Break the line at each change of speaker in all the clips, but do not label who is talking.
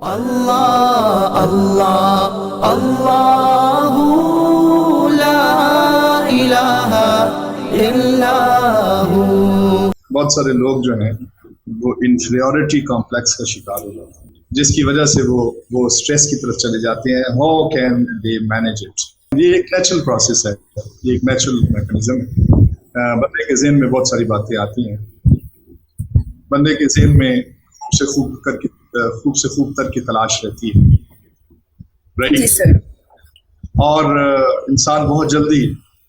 اللہ اللہ اللہ لا الہ الا ہو۔
بہت سارے لوگ جو ہیں وہ انفیریورٹی کمپلیکس کا شکار ہو جاتے ہیں، جس کی وجہ سے وہ اسٹریس کی طرف چلے جاتے ہیں۔ How can they manage it? یہ ایک نیچرل پروسیس ہے، یہ ایک نیچرل میکانزم ہے۔ بندے کے ذہن میں بہت ساری باتیں آتی ہیں، بندے کے ذہن میں خوب سے خوب تر کی تلاش رہتی ہے،
جی سر۔
اور انسان بہت جلدی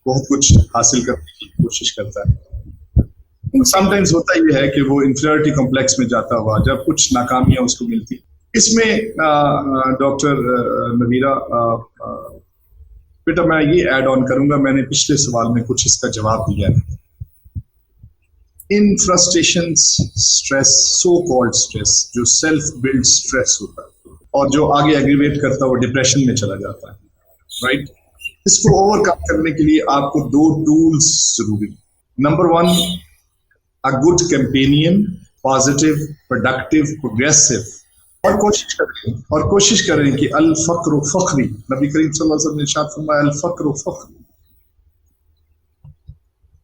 بہت کچھ حاصل کرنے کی کوشش کرتا ہے۔ سم ٹائمز ہوتا یہ ہے کہ وہ انفیریورٹی کمپلیکس میں جاتا ہوا جب کچھ ناکامیاں اس کو ملتی، اس میں ڈاکٹر نویرہ بیٹا میں یہ ایڈ آن کروں گا، میں نے پچھلے سوال میں کچھ اس کا جواب دیا ہے۔ ان frustrations stress, so called stress, جو سیلف بلڈ اسٹریس ہوتا ہے اور جو آگے ایگریویٹ کرتا ہے وہ ڈپریشن میں چلا جاتا ہے، رائٹ؟ اس کو اوور کم کرنے کے لیے آپ کو دو ٹولز ضروری۔ Number 1، a good companion، positive، productive، progressive، اور کوشش کریں کہ الفقر فخری، نبی کریم صلی اللہ علیہ وسلم نے ارشاد فرمایا الفقر فخری۔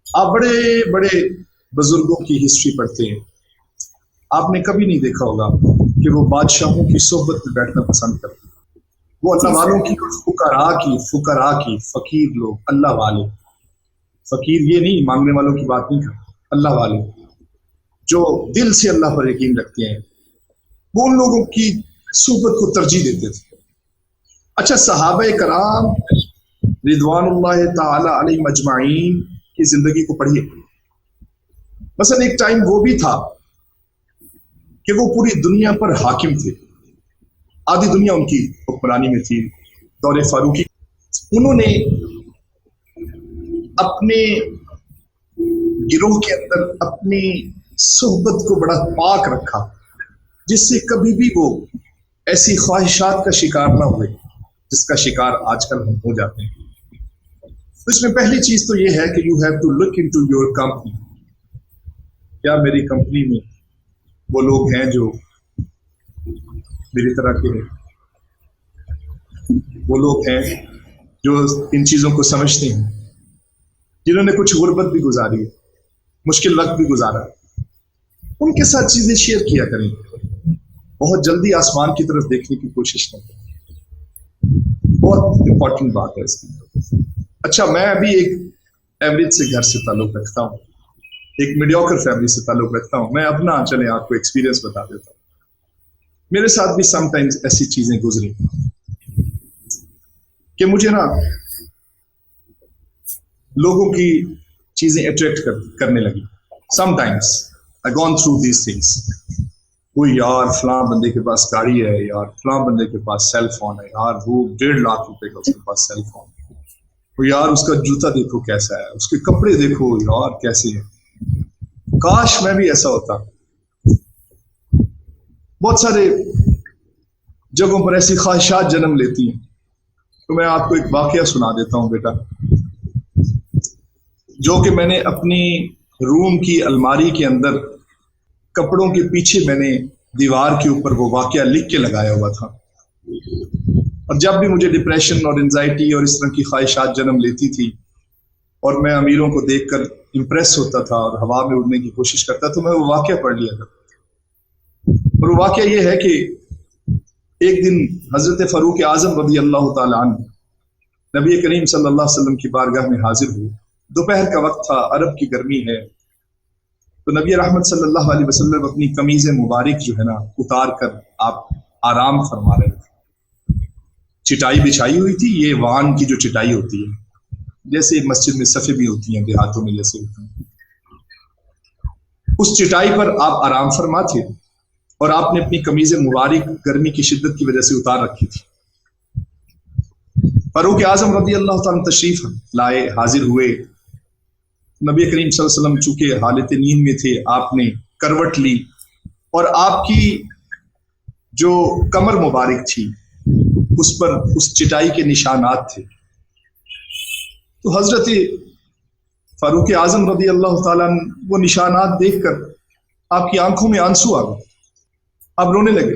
آپ بڑے بڑے بزرگوں کی ہسٹری پڑھتے ہیں، آپ نے کبھی نہیں دیکھا ہوگا کہ وہ بادشاہوں کی صحبت میں بیٹھنا پسند کرتے ہیں۔ وہ اللہ والوں کی، فقراء کی، فقیر لوگ، اللہ والے، فقیر یہ نہیں مانگنے والوں کی بات نہیں کرتا، اللہ والے جو دل سے اللہ پر یقین رکھتے ہیں، وہ ان لوگوں کی صحبت کو ترجیح دیتے تھے۔ اچھا، صحابہ کرام رضوان اللہ تعالی علیہم اجمعین کی زندگی کو پڑھیے۔ مثلا ایک ٹائم وہ بھی تھا کہ وہ پوری دنیا پر حاکم تھے، آدھی دنیا ان کی حکمرانی میں تھی، دور فاروقی۔ انہوں نے اپنے گروہ کے اندر اپنی صحبت کو بڑا پاک رکھا، جس سے کبھی بھی وہ ایسی خواہشات کا شکار نہ ہوئے جس کا شکار آج کل ہم ہو جاتے ہیں۔ اس میں پہلی چیز تو یہ ہے کہ you have to look into your company. کیا میری کمپنی میں وہ لوگ ہیں جو میری طرح کے ہیں؟ وہ لوگ ہیں جو ان چیزوں کو سمجھتے ہیں، جنہوں نے کچھ غربت بھی گزاری ہے، مشکل وقت بھی گزارا ہے۔ ان کے ساتھ چیزیں شیئر کیا کریں، بہت جلدی آسمان کی طرف دیکھنے کی کوشش نہ کریں، بہت امپورٹنٹ بات ہے اس کی۔ اچھا، میں ابھی ایک ایوریج سے گھر سے تعلق رکھتا ہوں، ایک میڈیوکر فیملی سے تعلق رکھتا ہوں۔ میں اپنا چلیں آپ کو ایکسپیرینس بتا دیتا ہوں۔ میرے ساتھ بھی سم ٹائمز ایسی چیزیں گزری کہ مجھے نا لوگوں کی چیزیں اٹریکٹ کرنے لگی۔ Some times I gone through these things۔ وہ یار فلاں بندے کے پاس گاڑی ہے، یار فلاں بندے کے پاس سیل فون ہے، یار وہ 1.5 لاکھ روپے کا اس کے پاس سیل فون ہے، وہ یار اس کا جوتا دیکھو کیسا ہے، اس کے کپڑے دیکھو یار کیسے ہیں، کاش میں بھی ایسا ہوتا۔ بہت سارے جگہوں پر ایسی خواہشات جنم لیتی ہیں۔ تو میں آپ کو ایک واقعہ سنا دیتا ہوں بیٹا، جو کہ میں نے اپنی روم کی الماری کے اندر کپڑوں کے پیچھے میں نے دیوار کے اوپر وہ واقعہ لکھ کے لگایا ہوا تھا۔ اور جب بھی مجھے ڈپریشن اور انزائٹی اور اس طرح کی خواہشات جنم لیتی تھی اور میں امیروں کو دیکھ کر امپریس ہوتا تھا اور ہوا میں اڑنے کی کوشش کرتا تو میں وہ واقعہ پڑھ لیا کرتا۔ اور وہ واقعہ یہ ہے کہ ایک دن حضرت فاروق اعظم رضی اللہ تعالیٰ عنہ نبی کریم صلی اللہ علیہ وسلم کی بارگاہ میں حاضر ہوئے۔ دوپہر کا وقت تھا، عرب کی گرمی ہے، تو نبی رحمت صلی اللہ علیہ وسلم اپنی قمیض مبارک جو ہے نا اتار کر آپ آرام فرما رہے تھے۔ چٹائی بچھائی ہوئی تھی، یہ وان کی جو چٹائی ہوتی ہے، جیسے مسجد میں صفے بھی ہوتی ہیں دیہاتوں میں جیسے ہوتی ہیں، اس چٹائی پر آپ آرام فرما تھے اور آپ نے اپنی قمیض مبارک گرمی کی شدت کی وجہ سے اتار رکھی تھی۔ فاروق اعظم رضی اللہ تعالیٰ تشریف لائے، حاضر ہوئے۔ نبی کریم صلی اللہ علیہ وسلم چونکہ حالت نیند میں تھے، آپ نے کروٹ لی اور آپ کی جو کمر مبارک تھی اس پر اس چٹائی کے نشانات تھے۔ تو حضرت فاروق اعظم رضی اللہ تعالیٰ وہ نشانات دیکھ کر آپ کی آنکھوں میں آنسو آ گئے، آپ رونے لگے۔